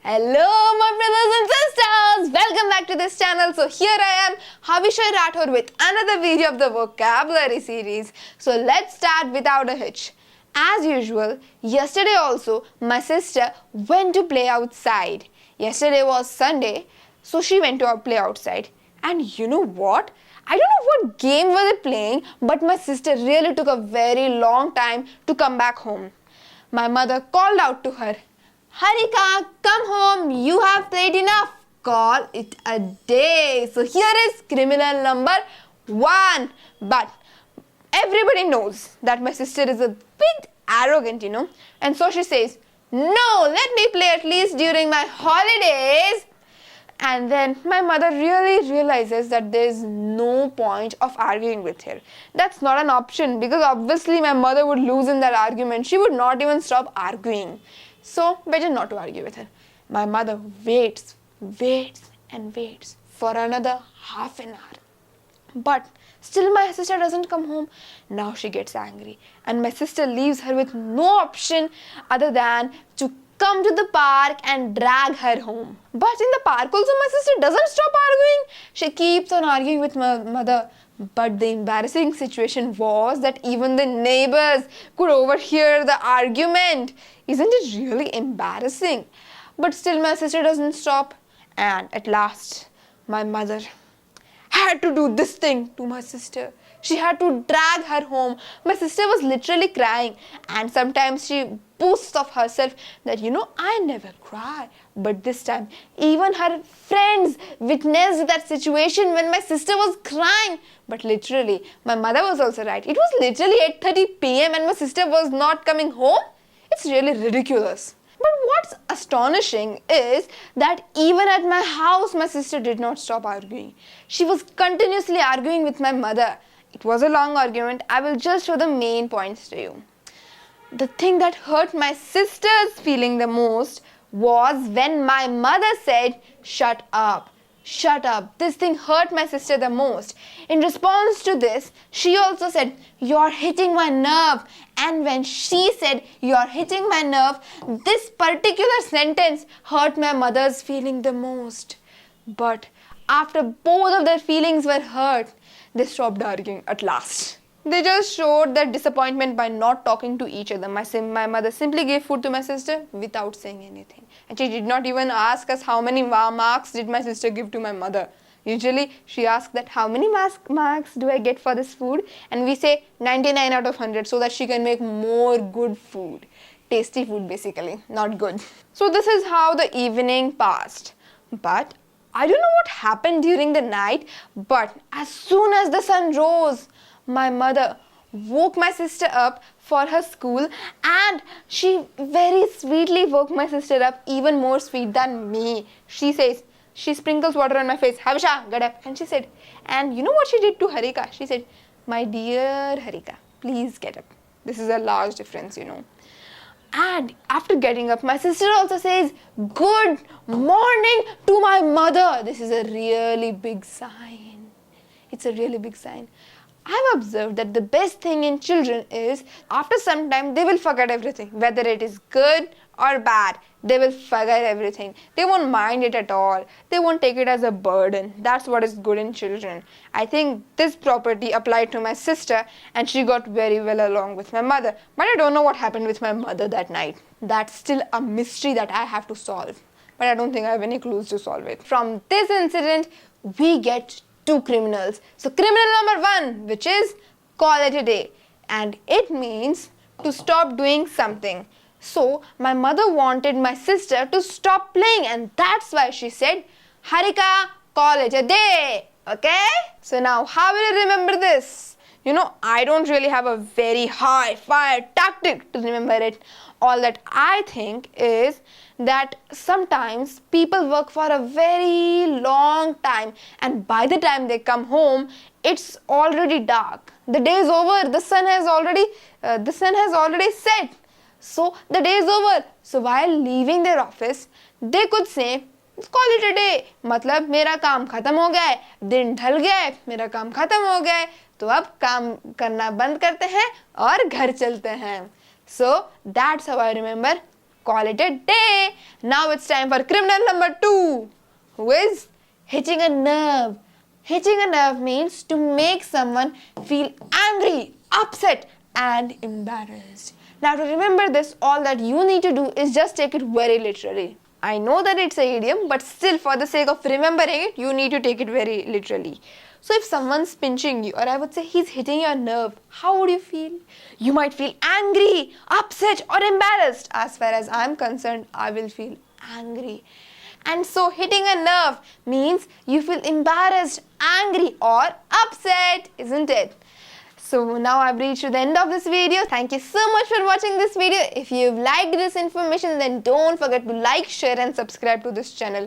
Hello my brothers and sisters, welcome back to this channel. So here I am, Havisha Rathore with another video of the vocabulary series. So let's start without a hitch. As usual, yesterday also my sister went to play outside. Yesterday was Sunday, so she went to play outside. And you know what? I don't know what game were they playing, but my sister really took a very long time to come back home. My mother called out to her, Harika, come home, you have played enough. Call it a day. So here is criminal number 1. But everybody knows that my sister is a bit arrogant, And so she says, no, let me play at least during my holidays. And then my mother really realizes that there is no point of arguing with her. That's not an option because obviously my mother would lose in that argument. She would not even stop arguing. So better not to argue with her. My mother waits and waits for another half an hour. But still my sister doesn't come home. Now she gets angry and my sister leaves her with no option other than to come to the park and drag her home. But in the park also my sister doesn't stop arguing. She keeps on arguing with my mother. But the embarrassing situation was that even the neighbors could overhear the argument. Isn't it really embarrassing? But still my sister doesn't stop. And at last, my mother had to do this thing to my sister. She had to drag her home. My sister was literally crying. And sometimes she boasts of herself that, I never cry. But this time, even her friends witnessed that situation when my sister was crying. But literally, my mother was also right. It was literally 8:30 p.m. and my sister was not coming home. It's really ridiculous. But what's astonishing is that even at my house, my sister did not stop arguing. She was continuously arguing with my mother. It was a long argument. I will just show the main points to you. The thing that hurt my sister's feeling the most was when my mother said, shut up. Shut up. This thing hurt my sister the most. In response to this, she also said, you're hitting my nerve. And when she said, you're hitting my nerve, this particular sentence hurt my mother's feeling the most. But after both of their feelings were hurt, they stopped arguing at last. They just showed their disappointment by not talking to each other. My mother simply gave food to my sister without saying anything. And she did not even ask us how many marks did my sister give to my mother. Usually, she asks that how many marks do I get for this food? And we say 99 out of 100 so that she can make more good food. Tasty food basically, not good. So this is how the evening passed. But I don't know what happened during the night, but as soon as the sun rose, my mother woke my sister up for her school and she very sweetly woke my sister up, even more sweet than me. She sprinkles water on my face. Havisha, get up. And she said, and you know what she did to Harika? She said, my dear Harika, please get up. This is a large difference, And after getting up, my sister also says, good morning to my mother. This is a really big sign. It's a really big sign. I've observed that the best thing in children is after some time they will forget everything. Whether it is good or bad, they will forget everything. They won't mind it at all. They won't take it as a burden. That's what is good in children. I think this property applied to my sister and she got very well along with my mother. But I don't know what happened with my mother that night. That's still a mystery that I have to solve. But I don't think I have any clues to solve it. From this incident, we get 2 criminals. So criminal number 1, which is call it a day. And it means to stop doing something. So my mother wanted my sister to stop playing and that's why she said, Harika, call it a day. Okay? So now how will I remember this? I don't really have a very high fire tactic to remember it. All that I think is that sometimes people work for a very long time and by the time they come home, it's already dark. The day is over. The sun has already set. So the day is over. So while leaving their office, they could say, call it a day. मतलब मेरा काम खत्म हो गया है, दिन ढल गया है, मेरा काम खत्म हो गया है, तो अब काम करना बंद करते हैं और घर चलते हैं. So that's how I remember call it a day. Now it's time for criminal number 2, who is hitting a nerve. Hitting a nerve means to make someone feel angry, upset, and embarrassed. Now to remember this, all that you need to do is just take it very literally. I know that it's an idiom, but still for the sake of remembering it, you need to take it very literally. So if someone's pinching you, or I would say he's hitting your nerve, how would you feel? You might feel angry, upset, or embarrassed. As far as I'm concerned, I will feel angry. And so hitting a nerve means you feel embarrassed, angry, or upset, isn't it? So now I've reached to the end of this video. Thank you so much for watching this video. If you've liked this information, then don't forget to like, share and subscribe to this channel.